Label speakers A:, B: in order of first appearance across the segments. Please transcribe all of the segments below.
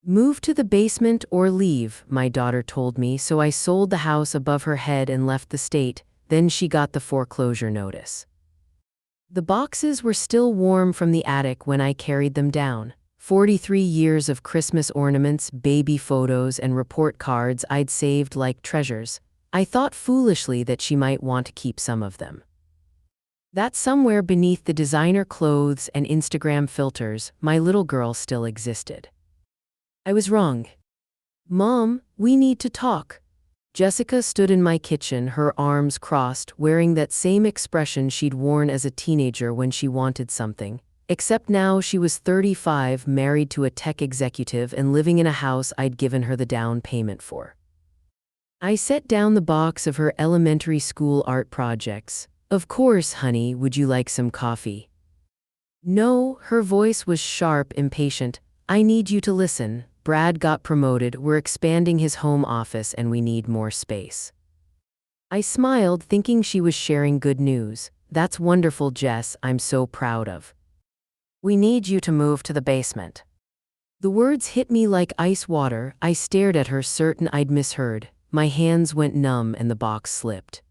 A: Move to the basement or leave, my daughter told me, so I sold the house above her head and left the state. Then she got the foreclosure notice. The boxes were still warm from the attic when I carried them down. 43 years of Christmas ornaments, baby photos, and report cards I'd saved like treasures. I thought foolishly that she might want to keep some of them. That somewhere beneath the designer clothes and Instagram filters, my little girl still existed. I was wrong. Mom, we need to talk. Jessica stood in my kitchen, her arms crossed, wearing that same expression she'd worn as a teenager when she wanted something. Except now she was 35, married to a tech executive and living in a house I'd given her the down payment for. I set down the box of her elementary school art projects. Of course, honey, would you like some coffee? No, her voice was sharp, impatient. I need you to listen. Brad got promoted, we're expanding his home office and we need more space. I smiled, thinking she was sharing good news. That's wonderful, Jess, I'm so proud of. We need you to move to the basement. The words hit me like ice water. I stared at her, certain I'd misheard. My hands went numb and the box slipped.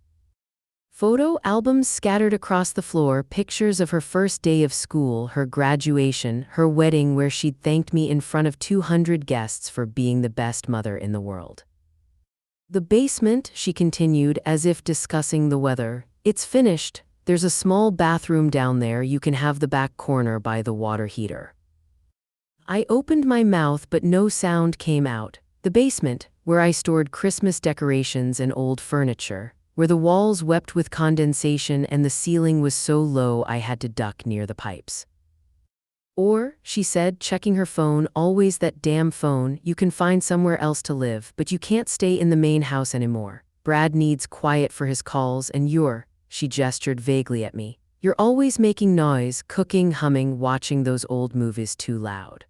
A: Photo albums scattered across the floor, pictures of her first day of school, her graduation, her wedding where she'd thanked me in front of 200 guests for being the best mother in the world. The basement, she continued, as if discussing the weather. It's finished. There's a small bathroom down there. You can have the back corner by the water heater. I opened my mouth, but no sound came out. The basement, where I stored Christmas decorations and old furniture, where the walls wept with condensation and the ceiling was so low I had to duck near the pipes. Or, she said, checking her phone, always that damn phone, you can find somewhere else to live, but you can't stay in the main house anymore. Brad needs quiet for his calls and she gestured vaguely at me. You're always making noise, cooking, humming, watching those old movies too loud.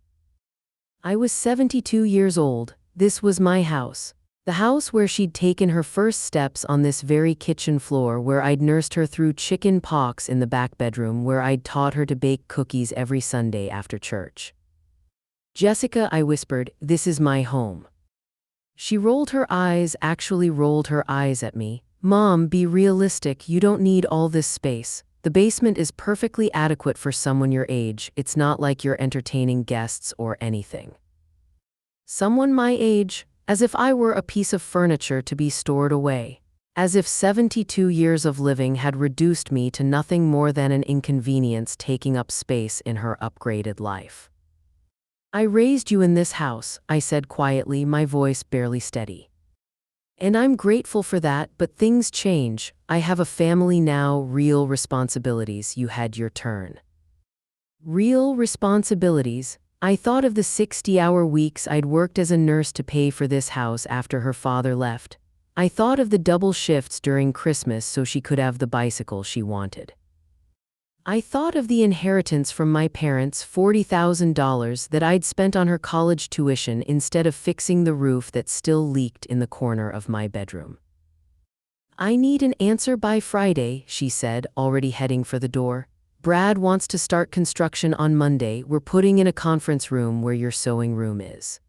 A: I was 72 years old. This was my house. The house where she'd taken her first steps on this very kitchen floor, where I'd nursed her through chicken pox in the back bedroom, where I'd taught her to bake cookies every Sunday after church. Jessica, I whispered, this is my home. She rolled her eyes, actually rolled her eyes at me. Mom, be realistic, you don't need all this space. The basement is perfectly adequate for someone your age. It's not like you're entertaining guests or anything. Someone my age? As if I were a piece of furniture to be stored away. As if 72 years of living had reduced me to nothing more than an inconvenience taking up space in her upgraded life. I raised you in this house, I said quietly, my voice barely steady. And I'm grateful for that, but things change. I have a family now, real responsibilities. You had your turn. Real responsibilities? I thought of the 60-hour weeks I'd worked as a nurse to pay for this house after her father left. I thought of the double shifts during Christmas so she could have the bicycle she wanted. I thought of the inheritance from my parents, $40,000 that I'd spent on her college tuition instead of fixing the roof that still leaked in the corner of my bedroom. I need an answer by Friday, she said, already heading for the door. Brad wants to start construction on Monday. We're putting in a conference room where your sewing room is.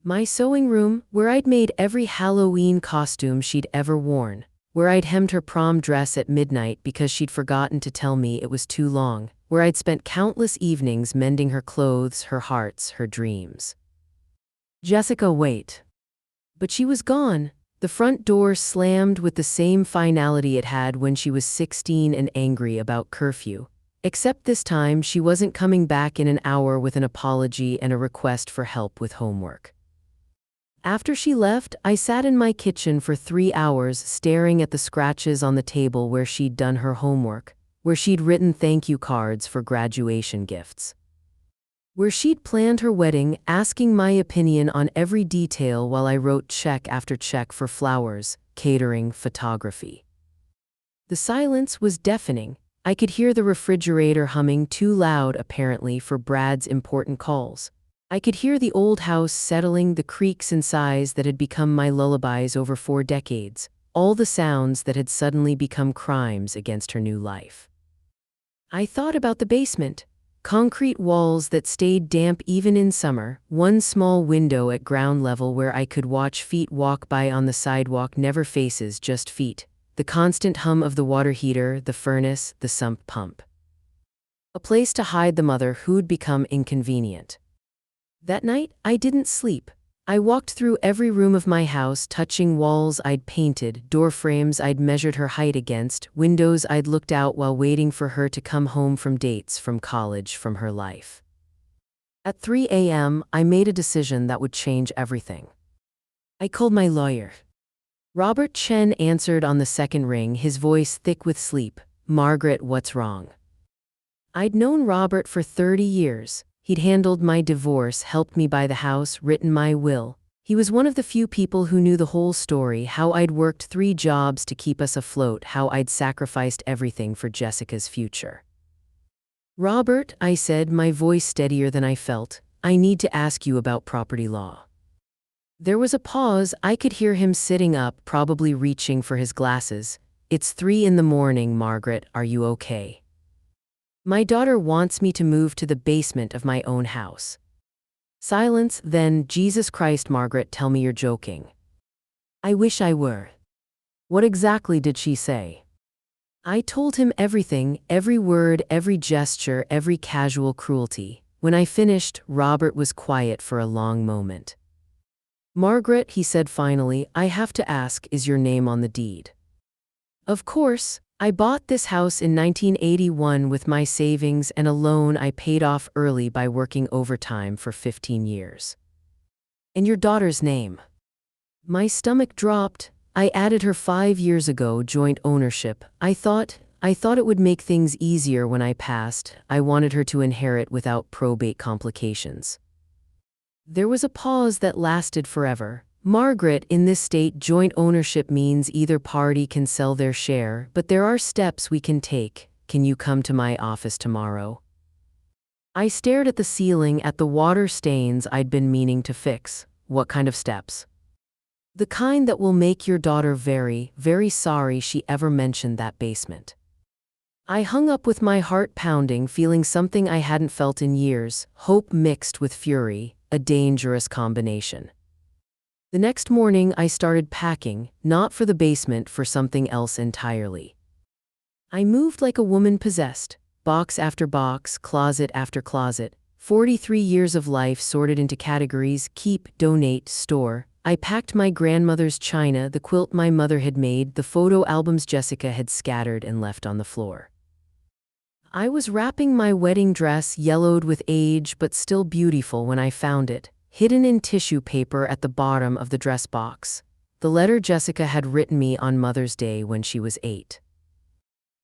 A: My sewing room, where I'd made every Halloween costume she'd ever worn, where I'd hemmed her prom dress at midnight because she'd forgotten to tell me it was too long, where I'd spent countless evenings mending her clothes, her hearts, her dreams. Jessica, wait. But she was gone. The front door slammed with the same finality it had when she was 16 and angry about curfew. Except this time she wasn't coming back in an hour with an apology and a request for help with homework. After she left, I sat in my kitchen for 3 hours staring at the scratches on the table where she'd done her homework, where she'd written thank you cards for graduation gifts, where she'd planned her wedding, asking my opinion on every detail while I wrote check after check for flowers, catering, photography. The silence was deafening. I could hear the refrigerator humming too loud, apparently, for Brad's important calls. I could hear the old house settling, the creaks and sighs that had become my lullabies over 4 decades, all the sounds that had suddenly become crimes against her new life. I thought about the basement. Concrete walls that stayed damp even in summer, one small window at ground level where I could watch feet walk by on the sidewalk, never faces, just feet. The constant hum of the water heater, the furnace, the sump pump. A place to hide the mother who'd become inconvenient. That night, I didn't sleep. I walked through every room of my house, touching walls I'd painted, door frames I'd measured her height against, windows I'd looked out while waiting for her to come home from dates, from college, from her life. At 3 a.m., I made a decision that would change everything. I called my lawyer. Robert Chen answered on the second ring, his voice thick with sleep. "Margaret, what's wrong?" I'd known Robert for 30 years. He'd handled my divorce, helped me buy the house, written my will. He was one of the few people who knew the whole story, how I'd worked 3 jobs to keep us afloat, how I'd sacrificed everything for Jessica's future. "Robert," I said, my voice steadier than I felt, "I need to ask you about property law." There was a pause. I could hear him sitting up, probably reaching for his glasses. "It's 3 in the morning, Margaret. Are you okay?" "My daughter wants me to move to the basement of my own house." Silence, then, "Jesus Christ, Margaret, tell me you're joking." "I wish I were." "What exactly did she say?" I told him everything, every word, every gesture, every casual cruelty. When I finished, Robert was quiet for a long moment. "Margaret," he said finally, "I have to ask, is your name on the deed?" "Of course. I bought this house in 1981 with my savings and a loan I paid off early by working overtime for 15 years. "And your daughter's name?" My stomach dropped. "I added her 5 years ago, joint ownership. I thought it would make things easier when I passed. I wanted her to inherit without probate complications." There was a pause that lasted forever. "Margaret, in this state, joint ownership means either party can sell their share, but there are steps we can take. Can you come to my office tomorrow?" I stared at the ceiling, at the water stains I'd been meaning to fix. "What kind of steps?" "The kind that will make your daughter very, very sorry she ever mentioned that basement." I hung up with my heart pounding, feeling something I hadn't felt in years, hope mixed with fury, a dangerous combination. The next morning I started packing, not for the basement, for something else entirely. I moved like a woman possessed, box after box, closet after closet, 43 years of life sorted into categories: keep, donate, store. I packed my grandmother's china, the quilt my mother had made, the photo albums Jessica had scattered and left on the floor. I was wrapping my wedding dress, yellowed with age but still beautiful, when I found it, hidden in tissue paper at the bottom of the dress box. The letter Jessica had written me on Mother's Day when she was 8.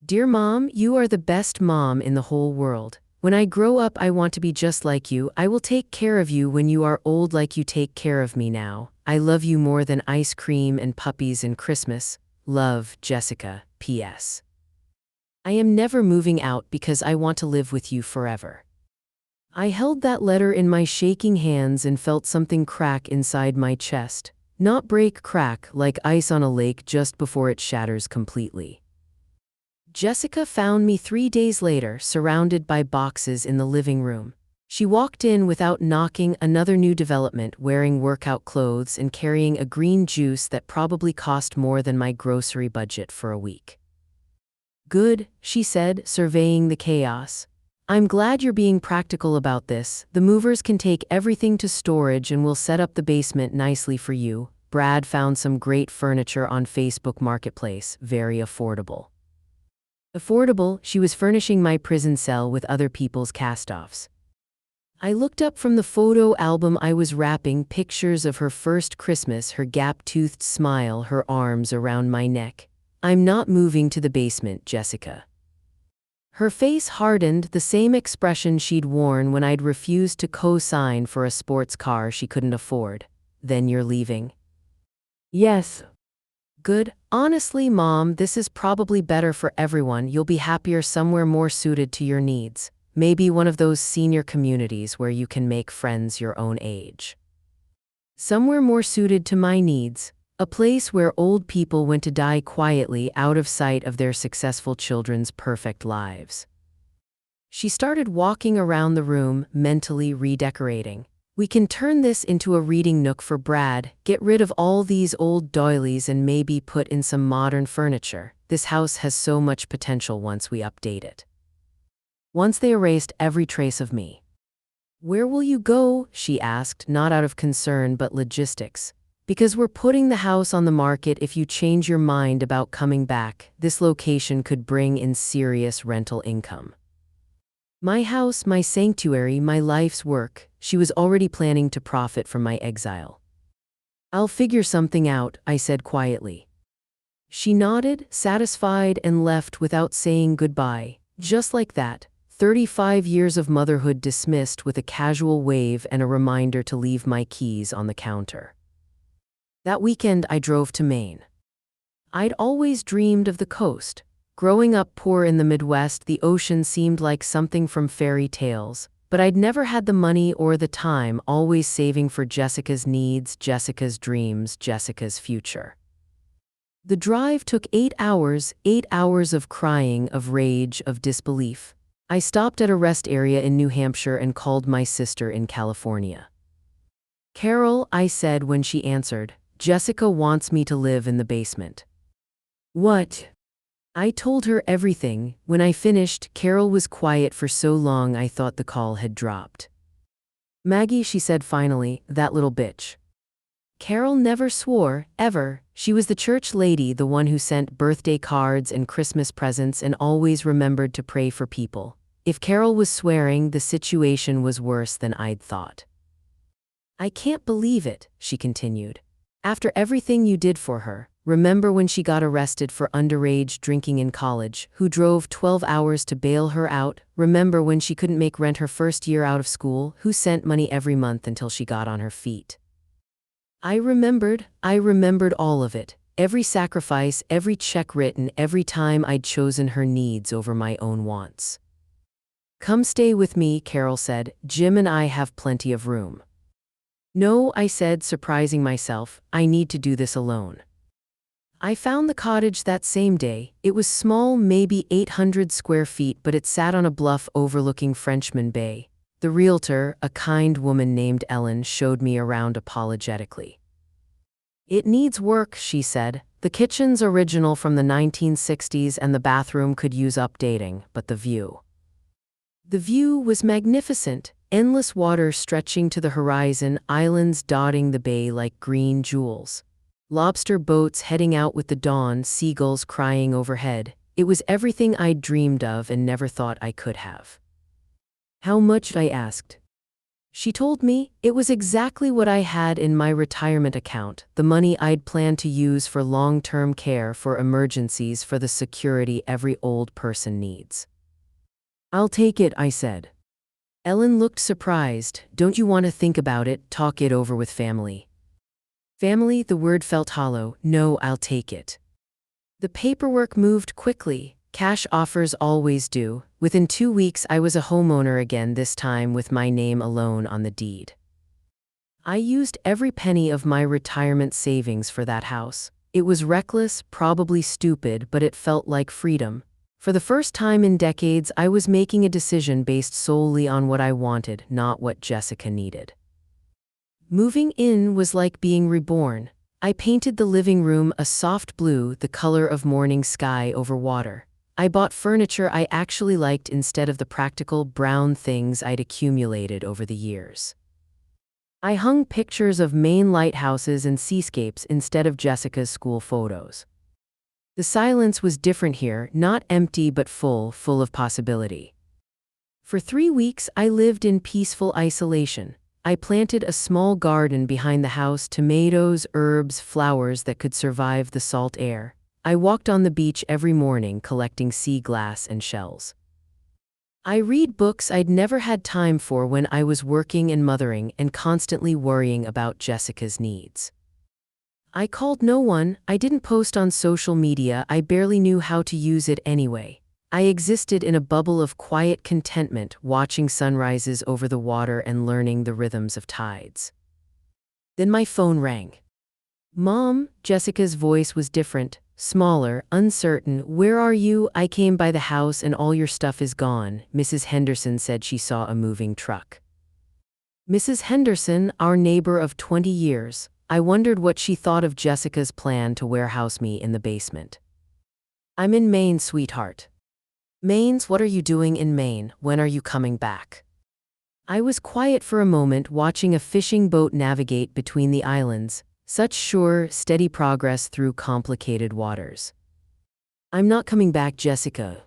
A: "Dear Mom, you are the best mom in the whole world. When I grow up, I want to be just like you. I will take care of you when you are old, like you take care of me now. I love you more than ice cream and puppies and Christmas. Love, Jessica. P.S. I am never moving out because I want to live with you forever." I held that letter in my shaking hands and felt something crack inside my chest. Not break, crack, like ice on a lake just before it shatters completely. Jessica found me 3 days later, surrounded by boxes in the living room. She walked in without knocking, another new development, wearing workout clothes and carrying a green juice that probably cost more than my grocery budget for a week. "Good," she said, surveying the chaos. "I'm glad you're being practical about this. The movers can take everything to storage and we'll set up the basement nicely for you. Brad found some great furniture on Facebook Marketplace, very affordable." Affordable? She was furnishing my prison cell with other people's cast-offs. I looked up from the photo album I was wrapping, pictures of her first Christmas, her gap-toothed smile, her arms around my neck. "I'm not moving to the basement, Jessica." Her face hardened, the same expression she'd worn when I'd refused to co-sign for a sports car she couldn't afford. "Then you're leaving?" "Yes." "Good. Honestly, Mom, this is probably better for everyone. You'll be happier somewhere more suited to your needs. Maybe one of those senior communities where you can make friends your own age." Somewhere more suited to my needs. A place where old people went to die quietly, out of sight of their successful children's perfect lives. She started walking around the room, mentally redecorating. We can turn this into a reading nook for Brad, get rid of all these old doilies and maybe put in some modern furniture. This house has so much potential once we update it. Once they erased every trace of me. Where will you go? She asked, not out of concern but logistics. Because we're putting the house on the market. If you change your mind about coming back, this location could bring in serious rental income. My house, my sanctuary, my life's work. She was already planning to profit from my exile. I'll figure something out, I said quietly. She nodded, satisfied, and left without saying goodbye. Just like that, 35 years of motherhood dismissed with a casual wave and a reminder to leave my keys on the counter. That weekend I drove to Maine. I'd always dreamed of the coast. Growing up poor in the Midwest, the ocean seemed like something from fairy tales, but I'd never had the money or the time, always saving for Jessica's needs, Jessica's dreams, Jessica's future. The drive took 8 hours, 8 hours of crying, of rage, of disbelief. I stopped at a rest area in New Hampshire and called my sister in California. Carol, I said when she answered, Jessica wants me to live in the basement. What? I told her everything. When I finished, Carol was quiet for so long I thought the call had dropped. Maggie, she said finally, that little bitch. Carol never swore, ever. She was the church lady, the one who sent birthday cards and Christmas presents and always remembered to pray for people. If Carol was swearing, the situation was worse than I'd thought. I can't believe it, she continued. After everything you did for her, remember when she got arrested for underage drinking in college, who drove 12 hours to bail her out? Remember when she couldn't make rent her first year out of school, who sent money every month until she got on her feet? I remembered all of it. Every sacrifice, every check written, every time I'd chosen her needs over my own wants. Come stay with me, Carol said. Jim and I have plenty of room. No, I said, surprising myself. I need to do this alone. I found the cottage that same day. It was small, maybe 800 square feet, but it sat on a bluff overlooking Frenchman Bay. The realtor, a kind woman named Ellen, showed me around apologetically. It needs work, she said. The kitchen's original from the 1960s and the bathroom could use updating, but the view. The view was magnificent. Endless water stretching to the horizon, islands dotting the bay like green jewels. Lobster boats heading out with the dawn, seagulls crying overhead. It was everything I'd dreamed of and never thought I could have. How much? I asked. She told me it was exactly what I had in my retirement account, the money I'd planned to use for long-term care, for emergencies, for the security every old person needs. I'll take it, I said. Ellen looked surprised. Don't you want to think about it, talk it over with family? Family, the word felt hollow. No, I'll take it. The paperwork moved quickly. Cash offers always do. Within 2 weeks I was a homeowner again, this time with my name alone on the deed. I used every penny of my retirement savings for that house. It was reckless, probably stupid, but it felt like freedom. For the first time in decades, I was making a decision based solely on what I wanted, not what Jessica needed. Moving in was like being reborn. I painted the living room a soft blue, the color of morning sky over water. I bought furniture I actually liked instead of the practical brown things I'd accumulated over the years. I hung pictures of Maine lighthouses and seascapes instead of Jessica's school photos. The silence was different here, not empty but full of possibility. For 3 weeks I lived in peaceful isolation. I planted a small garden behind the house, tomatoes, herbs, flowers that could survive the salt air. I walked on the beach every morning collecting sea glass and shells. I read books I'd never had time for when I was working and mothering and constantly worrying about Jessica's needs. I called no one. I didn't post on social media. I barely knew how to use it anyway. I existed in a bubble of quiet contentment, watching sunrises over the water and learning the rhythms of tides. Then my phone rang. Mom, Jessica's voice was different, smaller, uncertain. "Where are you? I came by the house and all your stuff is gone." Mrs. Henderson said she saw a moving truck. Mrs. Henderson, our neighbor of 20 years. I wondered what she thought of Jessica's plan to warehouse me in the basement. "I'm in Maine, sweetheart." "Maine's? What are you doing in Maine? When are you coming back?" I was quiet for a moment, watching a fishing boat navigate between the islands, such sure, steady progress through complicated waters. "I'm not coming back, Jessica."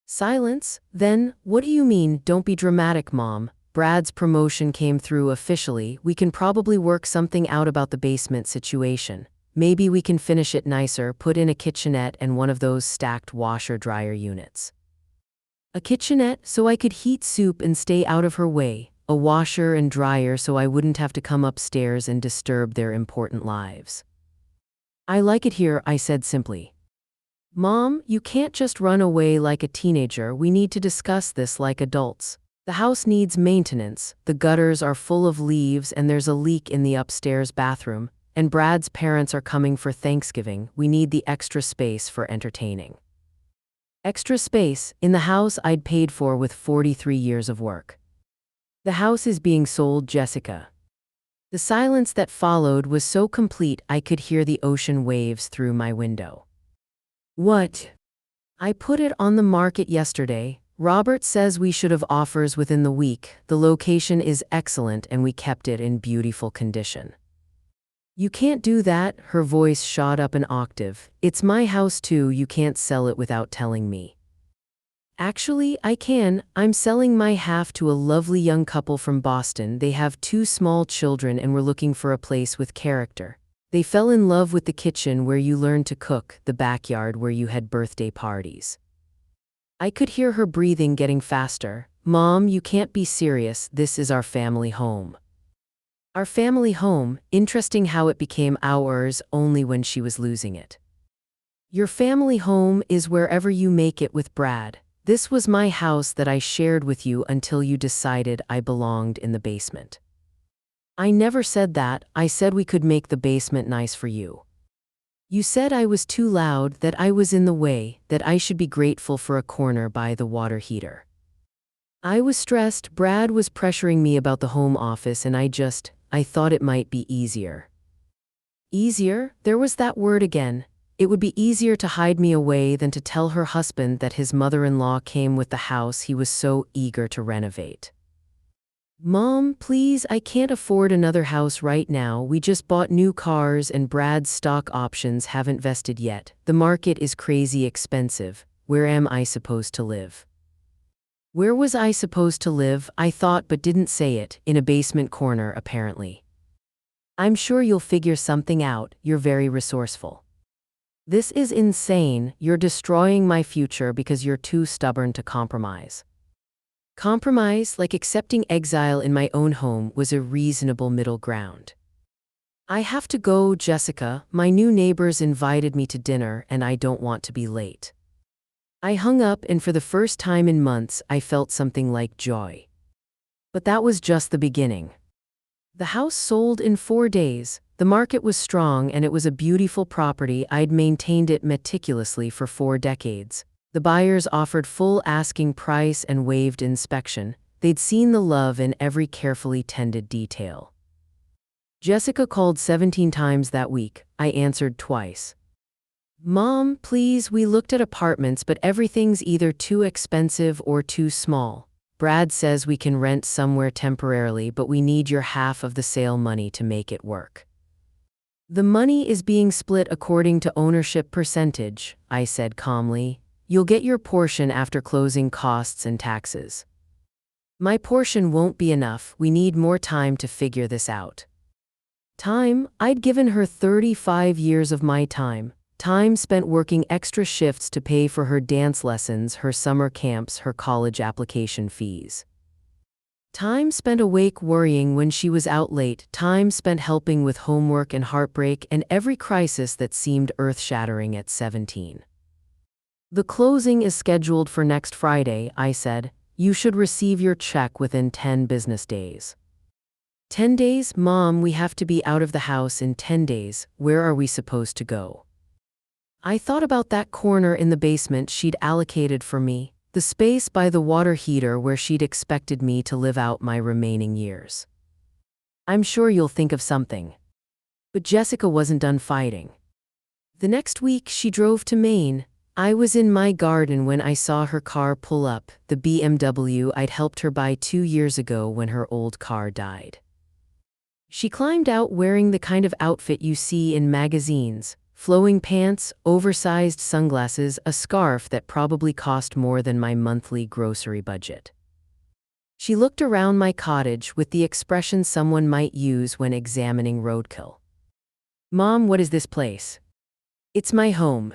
A: Silence. Then, "What do you mean? Don't be dramatic, Mom. Brad's promotion came through officially. We can probably work something out about the basement situation. Maybe we can finish it nicer, put in a kitchenette and one of those stacked washer-dryer units." A kitchenette so I could heat soup and stay out of her way, a washer and dryer so I wouldn't have to come upstairs and disturb their important lives. "I like it here," I said simply. "Mom, you can't just run away like a teenager. We need to discuss this like adults. The house needs maintenance, the gutters are full of leaves and there's a leak in the upstairs bathroom, and Brad's parents are coming for Thanksgiving. We need the extra space for entertaining." Extra space in the house I'd paid for with 43 years of work. "The house is being sold, Jessica." The silence that followed was so complete I could hear the ocean waves through my window. "What?" "I put it on the market yesterday. Robert says we should have offers within the week. The location is excellent and we kept it in beautiful condition." "You can't do that," her voice shot up an octave. "It's my house too, you can't sell it without telling me." "Actually, I can. I'm selling my half to a lovely young couple from Boston. They have 2 small children and were looking for a place with character. They fell in love with the kitchen where you learned to cook, the backyard where you had birthday parties." I could hear her breathing getting faster. "Mom, you can't be serious. This is our family home." Our family home. Interesting how it became ours only when she was losing it. "Your family home is wherever you make it with Brad. This was my house that I shared with you until you decided I belonged in the basement." "I never said that. I said we could make the basement nice for you." "You said I was too loud, that I was in the way, that I should be grateful for a corner by the water heater." I was stressed. Brad was pressuring me about the home office and I thought it might be easier. Easier? There was that word again. It would be easier to hide me away than to tell her husband that his mother-in-law came with the house he was so eager to renovate. "Mom, please, I can't afford another house right now. We just bought new cars and Brad's stock options haven't vested yet. The market is crazy expensive. Where am I supposed to live?" Where was I supposed to live? I thought but didn't say it. In a basement corner, apparently. "I'm sure you'll figure something out. You're very resourceful." "This is insane. You're destroying my future because you're too stubborn to compromise." Compromise, like accepting exile in my own home, was a reasonable middle ground. "I have to go, Jessica. My new neighbors invited me to dinner and I don't want to be late." I hung up and for the first time in months I felt something like joy. But that was just the beginning. The house sold in 4 days. The market was strong and it was a beautiful property. I'd maintained it meticulously for 4 decades. The buyers offered full asking price and waived inspection. They'd seen the love in every carefully tended detail. Jessica called 17 times that week. I answered twice. "Mom, please, we looked at apartments but everything's either too expensive or too small. Brad says we can rent somewhere temporarily but we need your half of the sale money to make it work." "The money is being split according to ownership percentage," I said calmly. "You'll get your portion after closing costs and taxes." "My portion won't be enough. We need more time to figure this out." Time? I'd given her 35 years of my time. Time spent working extra shifts to pay for her dance lessons, her summer camps, her college application fees. Time spent awake worrying when she was out late. Time spent helping with homework and heartbreak and every crisis that seemed earth-shattering at 17. "The closing is scheduled for next Friday," I said. "You should receive your check within 10 business days." 10 days? Mom, we have to be out of the house in 10 days. Where are we supposed to go? I thought about that corner in the basement she'd allocated for me, the space by the water heater where she'd expected me to live out my remaining years. I'm sure you'll think of something. But Jessica wasn't done fighting. The next week she drove to Maine. I was in my garden when I saw her car pull up, the BMW I'd helped her buy 2 years ago when her old car died. She climbed out wearing the kind of outfit you see in magazines: flowing pants, oversized sunglasses, a scarf that probably cost more than my monthly grocery budget. She looked around my cottage with the expression someone might use when examining roadkill. "Mom, what is this place?" "It's my home.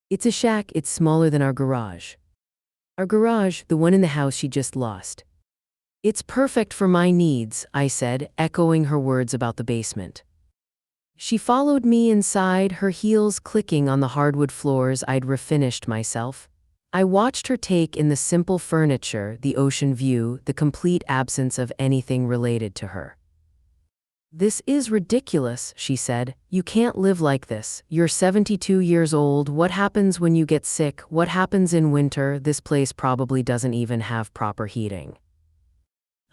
A: It's a shack, it's smaller than our garage." "Our garage, the one in the house she just lost." "It's perfect for my needs," I said, echoing her words about the basement. She followed me inside, her heels clicking on the hardwood floors I'd refinished myself. I watched her take in the simple furniture, the ocean view, the complete absence of anything related to her. "This is ridiculous," she said. "You can't live like this. You're 72 years old. What happens when you get sick? What happens in winter? This place probably doesn't even have proper heating."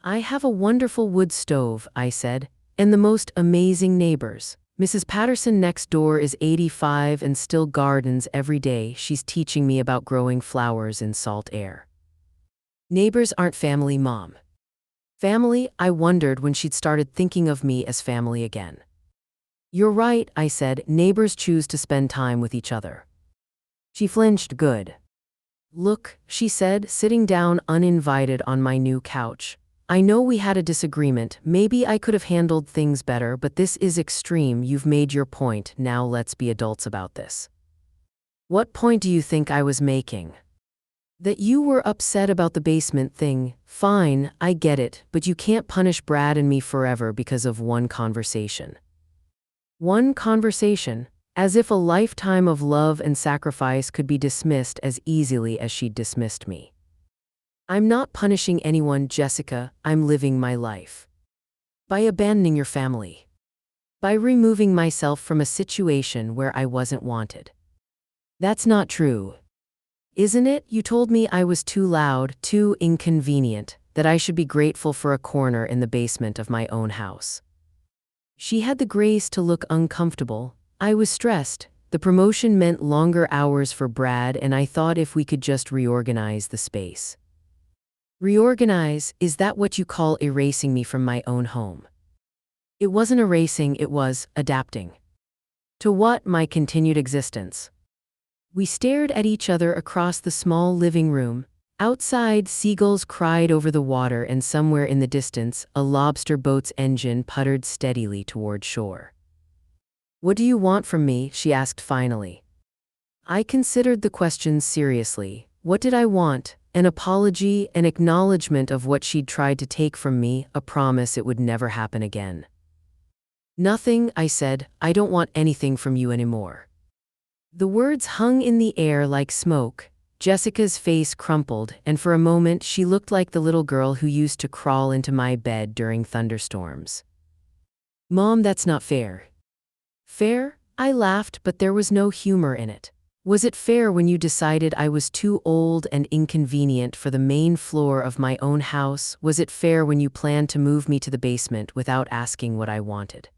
A: "I have a wonderful wood stove," I said, "and the most amazing neighbors. Mrs. Patterson next door is 85 and still gardens every day. She's teaching me about growing flowers in salt air." "Neighbors aren't family, Mom." "Family?" I wondered when she'd started thinking of me as family again. "You're right," I said. "Neighbors choose to spend time with each other." She flinched. "Good. Look," she said, sitting down uninvited on my new couch. "I know we had a disagreement. Maybe I could have handled things better, but this is extreme. You've made your point. Now let's be adults about this." "What point do you think I was making?" "That you were upset about the basement thing. Fine, I get it, but you can't punish Brad and me forever because of one conversation." One conversation? As if a lifetime of love and sacrifice could be dismissed as easily as she'd dismissed me. "I'm not punishing anyone, Jessica. I'm living my life. By abandoning your family. By removing myself from a situation where I wasn't wanted." "That's not true." "Isn't it? You told me I was too loud, too inconvenient, that I should be grateful for a corner in the basement of my own house." She had the grace to look uncomfortable. I was stressed. The promotion meant longer hours for Brad, and I thought if we could just reorganize the space. "Reorganize? Is that what you call erasing me from my own home?" "It wasn't erasing, it was adapting." "To what? My continued existence?" We stared at each other across the small living room. Outside, seagulls cried over the water, and somewhere in the distance, a lobster boat's engine puttered steadily toward shore. "What do you want from me?" she asked finally. I considered the question seriously. What did I want? An apology, an acknowledgement of what she'd tried to take from me, a promise it would never happen again. "Nothing," I said. "I don't want anything from you anymore." The words hung in the air like smoke. Jessica's face crumpled, and for a moment she looked like the little girl who used to crawl into my bed during thunderstorms. "Mom, that's not fair." "Fair?" I laughed, but there was no humor in it. "Was it fair when you decided I was too old and inconvenient for the main floor of my own house? Was it fair when you planned to move me to the basement without asking what I wanted?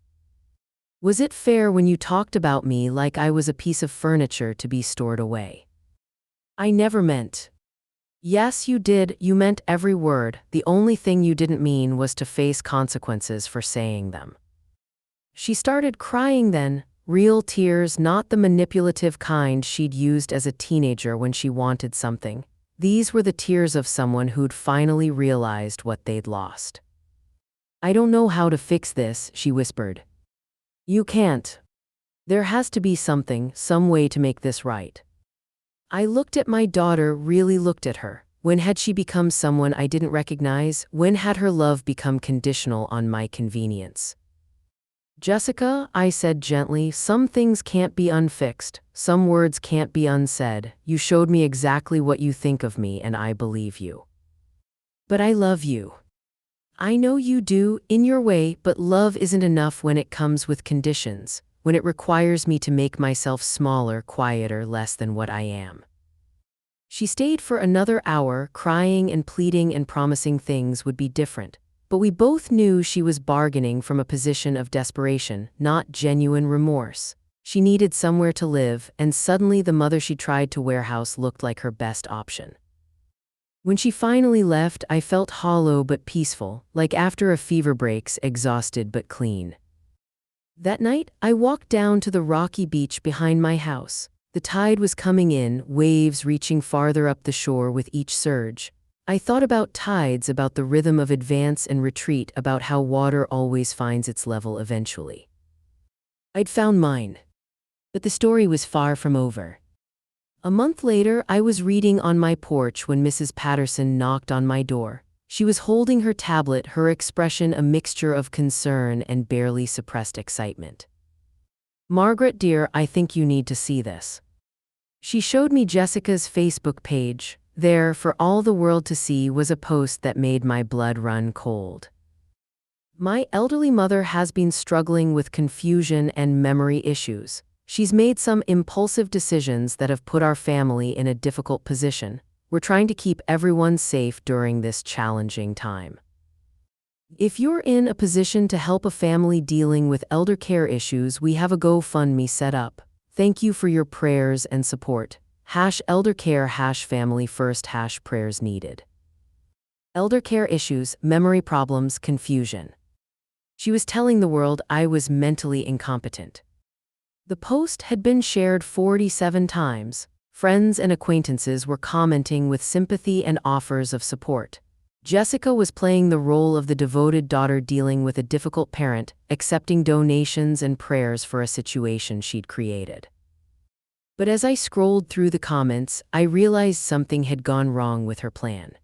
A: Was it fair when you talked about me like I was a piece of furniture to be stored away?" "I never meant." "Yes, you did. You meant every word. The only thing you didn't mean was to face consequences for saying them." She started crying then. Real tears, not the manipulative kind she'd used as a teenager when she wanted something. These were the tears of someone who'd finally realized what they'd lost. "I don't know how to fix this," she whispered. "You can't. There has to be something, some way to make this right." I looked at my daughter, really looked at her. When had she become someone I didn't recognize? When had her love become conditional on my convenience? "Jessica," I said gently, "some things can't be unfixed. Some words can't be unsaid. You showed me exactly what you think of me, and I believe you. But I love you." "I know you do, in your way, but love isn't enough when it comes with conditions. when it requires me to make myself smaller, quieter, less than what I am. She stayed for another hour, crying and pleading and promising things would be different. But we both knew she was bargaining from a position of desperation, not genuine remorse. She needed somewhere to live, and suddenly the mother she tried to warehouse looked like her best option. When she finally left, I felt hollow but peaceful, like after a fever breaks, exhausted but clean. That night, I walked down to the rocky beach behind my house. The tide was coming in, waves reaching farther up the shore with each surge. I thought about tides, about the rhythm of advance and retreat, about how water always finds its level eventually. I'd found mine. But the story was far from over. A month later, I was reading on my porch when Mrs. Patterson knocked on my door. She was holding her tablet, her expression a mixture of concern and barely suppressed excitement. "Margaret, dear, I think you need to see this." She showed me Jessica's Facebook page. There, for all the world to see, was a post that made my blood run cold. "My elderly mother has been struggling with confusion and memory issues. She's made some impulsive decisions that have put our family in a difficult position. We're trying to keep everyone safe during this challenging time. If you're in a position to help a family dealing with elder care issues, we have a GoFundMe set up. Thank you for your prayers and support. #eldercare #family first #prayers needed." Elder care issues, memory problems, confusion. She was telling the world I was mentally incompetent. The post had been shared 47 times. Friends and acquaintances were commenting with sympathy and offers of support. Jessica was playing the role of the devoted daughter dealing with a difficult parent, accepting donations and prayers for a situation she'd created. But as I scrolled through the comments, I realized something had gone wrong with her plan.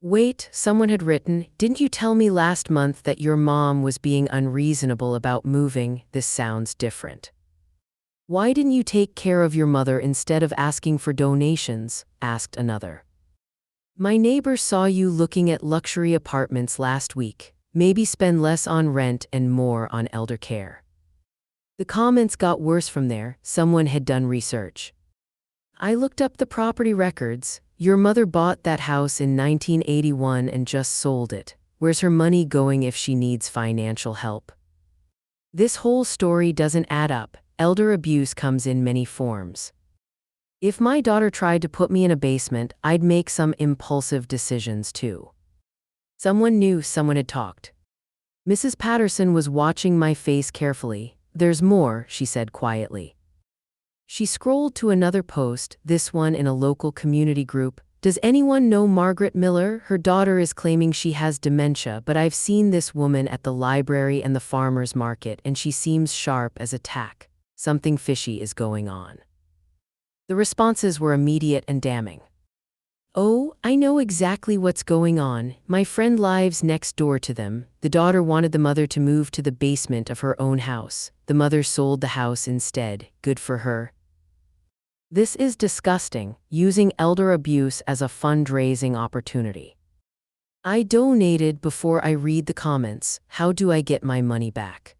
A: "Wait," someone had written, "didn't you tell me last month that your mom was being unreasonable about moving? This sounds different. Why didn't you take care of your mother instead of asking for donations?" asked another. "My neighbor saw you looking at luxury apartments last week. Maybe spend less on rent and more on elder care." The comments got worse from there. Someone had done research. "I looked up the property records. Your mother bought that house in 1981 and just sold it. Where's her money going if she needs financial help?" This whole story doesn't add up. Elder abuse comes in many forms. If my daughter tried to put me in a basement, I'd make some impulsive decisions too. Someone knew, someone had talked. Mrs. Patterson was watching my face carefully. "There's more," she said quietly. She scrolled to another post, this one in a local community group. "Does anyone know Margaret Miller? Her daughter is claiming she has dementia, but I've seen this woman at the library and the farmer's market, and she seems sharp as a tack. Something fishy is going on." The responses were immediate and damning. "Oh, I know exactly what's going on. My friend lives next door to them. The daughter wanted the mother to move to the basement of her own house. The mother sold the house instead. Good for her." This is disgusting, using elder abuse as a fundraising opportunity. I donated before I read the comments. How do I get my money back?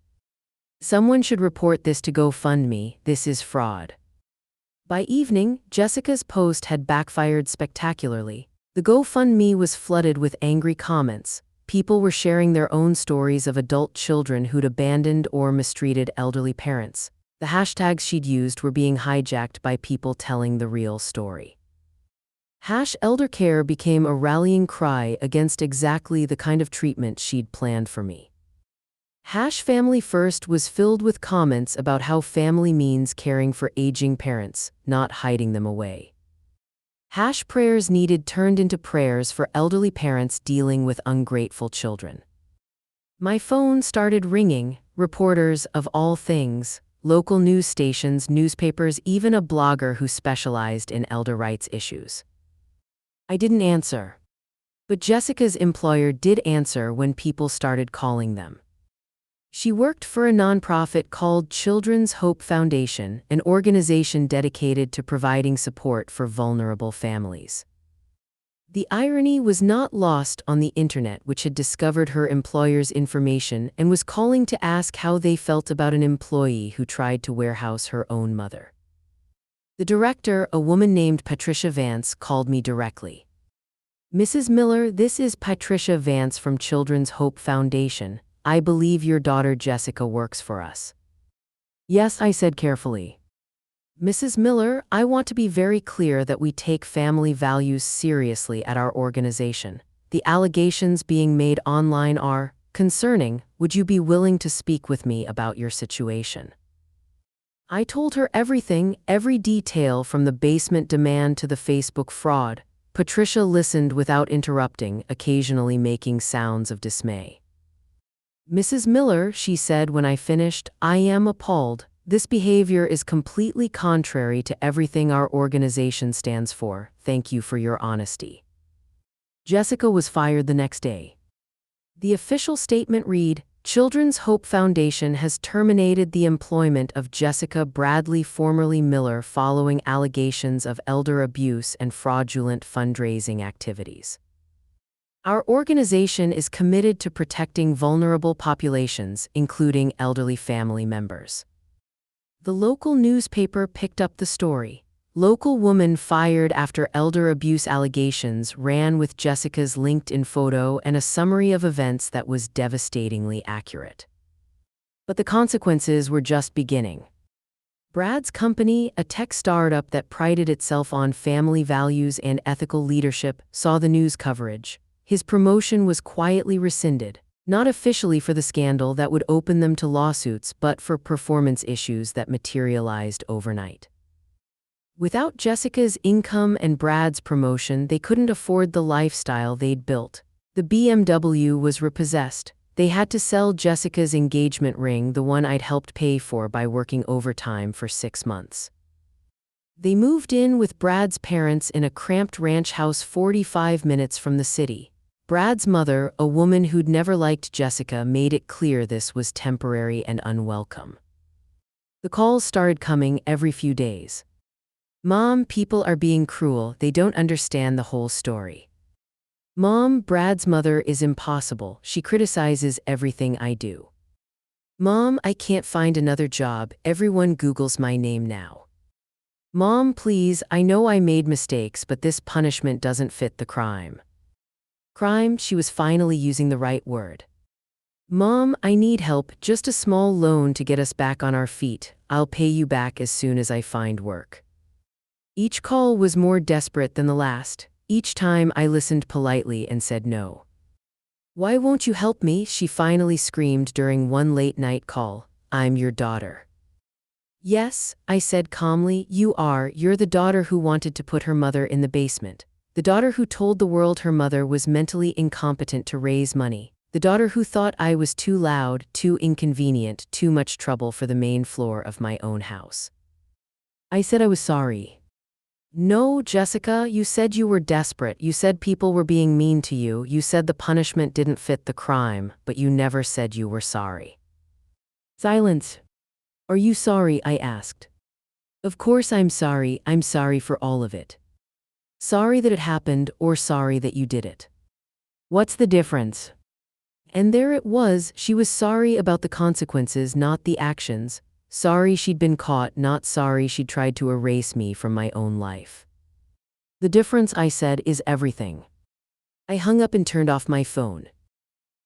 A: Someone should report this to GoFundMe. This is fraud. By evening, Jessica's post had backfired spectacularly. The GoFundMe was flooded with angry comments. People were sharing their own stories of adult children who'd abandoned or mistreated elderly parents. The hashtags she'd used were being hijacked by people telling the real story. #eldercare became a rallying cry against exactly the kind of treatment she'd planned for me. #family first was filled with comments about how family means caring for aging parents, not hiding them away. #prayers needed turned into prayers for elderly parents dealing with ungrateful children. My phone started ringing. Reporters of all things, local news stations, newspapers, even a blogger who specialized in elder rights issues. I didn't answer. But Jessica's employer did answer when people started calling them. She worked for a nonprofit called Children's Hope Foundation, an organization dedicated to providing support for vulnerable families. The irony was not lost on the internet, which had discovered her employer's information and was calling to ask how they felt about an employee who tried to warehouse her own mother. The director, a woman named Patricia Vance, called me directly. "Mrs. Miller, this is Patricia Vance from Children's Hope Foundation. I believe your daughter Jessica works for us." "Yes," I said carefully. "Mrs. Miller, I want to be very clear that we take family values seriously at our organization. The allegations being made online are concerning. Would you be willing to speak with me about your situation?" I told her everything, every detail from the basement demand to the Facebook fraud. Patricia listened without interrupting, occasionally making sounds of dismay. "Mrs. Miller," she said when I finished, "I am appalled. This behavior is completely contrary to everything our organization stands for. Thank you for your honesty." Jessica was fired the next day. The official statement read, "Children's Hope Foundation has terminated the employment of Jessica Bradley, formerly Miller, following allegations of elder abuse and fraudulent fundraising activities. Our organization is committed to protecting vulnerable populations, including elderly family members." The local newspaper picked up the story. "Local woman fired after elder abuse allegations" ran with Jessica's LinkedIn photo and a summary of events that was devastatingly accurate. But the consequences were just beginning. Brad's company, a tech startup that prided itself on family values and ethical leadership, saw the news coverage. His promotion was quietly rescinded, not officially for the scandal that would open them to lawsuits, but for performance issues that materialized overnight. Without Jessica's income and Brad's promotion, they couldn't afford the lifestyle they'd built. The BMW was repossessed. They had to sell Jessica's engagement ring, the one I'd helped pay for by working overtime for 6 months. They moved in with Brad's parents in a cramped ranch house 45 minutes from the city. Brad's mother, a woman who'd never liked Jessica, made it clear this was temporary and unwelcome. The calls started coming every few days. "Mom, people are being cruel. They don't understand the whole story. Mom, Brad's mother is impossible. She criticizes everything I do. Mom, I can't find another job. Everyone Googles my name now. Mom, please, I know I made mistakes, but this punishment doesn't fit the crime." Crime, she was finally using the right word. "Mom, I need help, just a small loan to get us back on our feet. I'll pay you back as soon as I find work." Each call was more desperate than the last. Each time I listened politely and said no. "Why won't you help me?" she finally screamed during one late-night call. "I'm your daughter." "Yes," I said calmly, "you are. You're the daughter who wanted to put her mother in the basement. The daughter who told the world her mother was mentally incompetent to raise money. The daughter who thought I was too loud, too inconvenient, too much trouble for the main floor of my own house." I said I was sorry. "No, Jessica, you said you were desperate. You said people were being mean to you. You said the punishment didn't fit the crime, but you never said you were sorry." Silence. "Are you sorry?" I asked. "Of course I'm sorry. I'm sorry for all of it. Sorry that it happened, or sorry that you did it. What's the difference?" And there it was. She was sorry about the consequences, not the actions. Sorry she'd been caught, not sorry she'd tried to erase me from my own life. "The difference," I said, "is everything." I hung up and turned off my phone.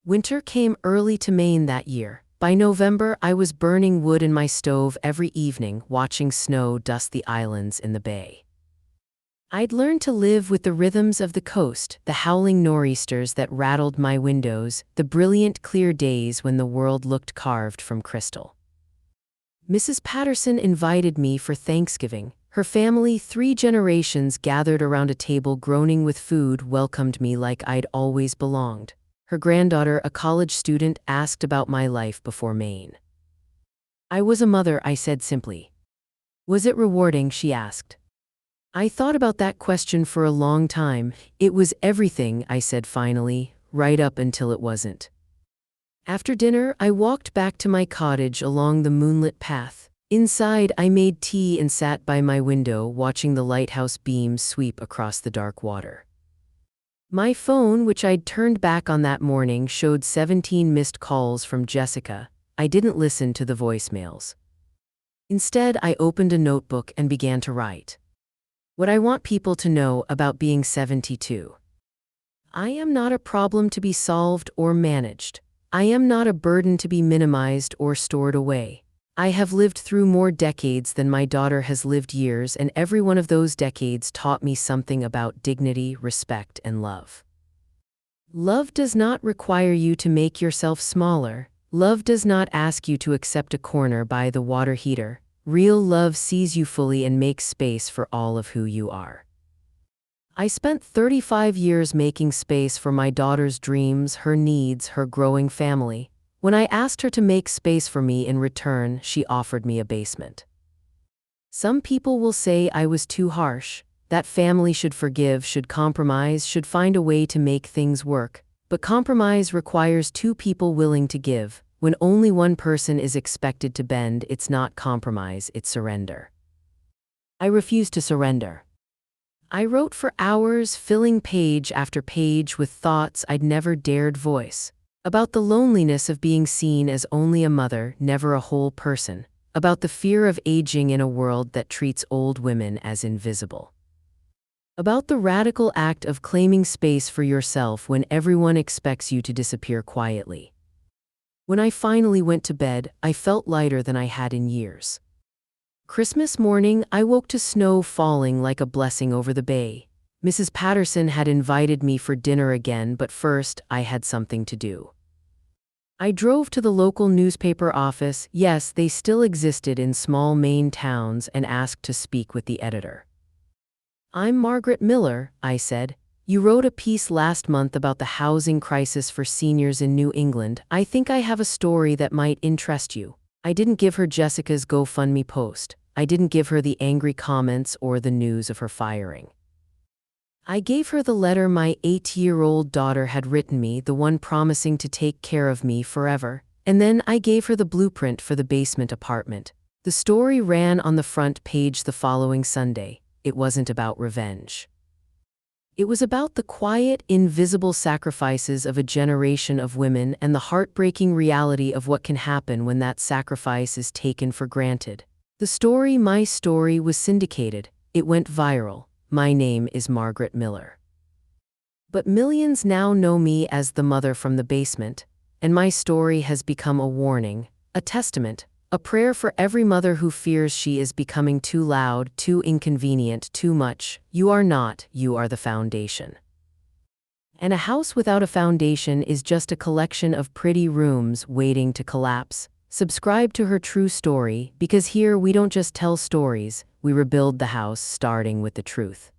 A: Winter came early to Maine that year. By November, I was burning wood in my stove every evening, watching snow dust the islands in the bay. I'd learned to live with the rhythms of the coast, the howling nor'easters that rattled my windows, the brilliant clear days when the world looked carved from crystal. Mrs. Patterson invited me for Thanksgiving. Her family, 3 generations gathered around a table groaning with food, welcomed me like I'd always belonged. Her granddaughter, a college student, asked about my life before Maine. "I was a mother," I said simply. "Was it rewarding?" she asked. I thought about that question for a long time. "It was everything," I said finally, right up until it wasn't. After dinner, I walked back to my cottage along the moonlit path. Inside, I made tea and sat by my window watching the lighthouse beams sweep across the dark water. My phone, which I'd turned back on that morning, showed 17 missed calls from Jessica. I didn't listen to the voicemails. Instead, I opened a notebook and began to write. What I want people to know about being 72. I am not a problem to be solved or managed. I am not a burden to be minimized or stored away. I have lived through more decades than my daughter has lived years, and every one of those decades taught me something about dignity, respect, and love. Love does not require you to make yourself smaller. Love does not ask you to accept a corner by the water heater. Real love sees you fully and makes space for all of who you are. I spent 35 years making space for my daughter's dreams, her needs, her growing family. When I asked her to make space for me in return, she offered me a basement. Some people will say I was too harsh, that family should forgive, should compromise, should find a way to make things work. But compromise requires two people willing to give. When only one person is expected to bend, it's not compromise, it's surrender. I refused to surrender. I wrote for hours, filling page after page with thoughts I'd never dared voice. About the loneliness of being seen as only a mother, never a whole person. About the fear of aging in a world that treats old women as invisible. About the radical act of claiming space for yourself when everyone expects you to disappear quietly. When I finally went to bed, I felt lighter than I had in years. Christmas morning, I woke to snow falling like a blessing over the bay. Mrs. Patterson had invited me for dinner again, but first, I had something to do. I drove to the local newspaper office, yes, they still existed in small Maine towns, and asked to speak with the editor. "I'm Margaret Miller," I said. "You wrote a piece last month about the housing crisis for seniors in New England. I think I have a story that might interest you." I didn't give her Jessica's GoFundMe post. I didn't give her the angry comments or the news of her firing. I gave her the letter my 8-year-old daughter had written me, the one promising to take care of me forever. And then I gave her the blueprint for the basement apartment. The story ran on the front page the following Sunday. It wasn't about revenge. It was about the quiet, invisible sacrifices of a generation of women and the heartbreaking reality of what can happen when that sacrifice is taken for granted. The story, my story, was syndicated. It went viral. My name is Margaret Miller. But millions now know me as the mother from the basement, and my story has become a warning, a testament, a prayer for every mother who fears she is becoming too loud, too inconvenient, too much. You are not, you are the foundation. And a house without a foundation is just a collection of pretty rooms waiting to collapse. Subscribe to her true story, because here we don't just tell stories, we rebuild the house starting with the truth.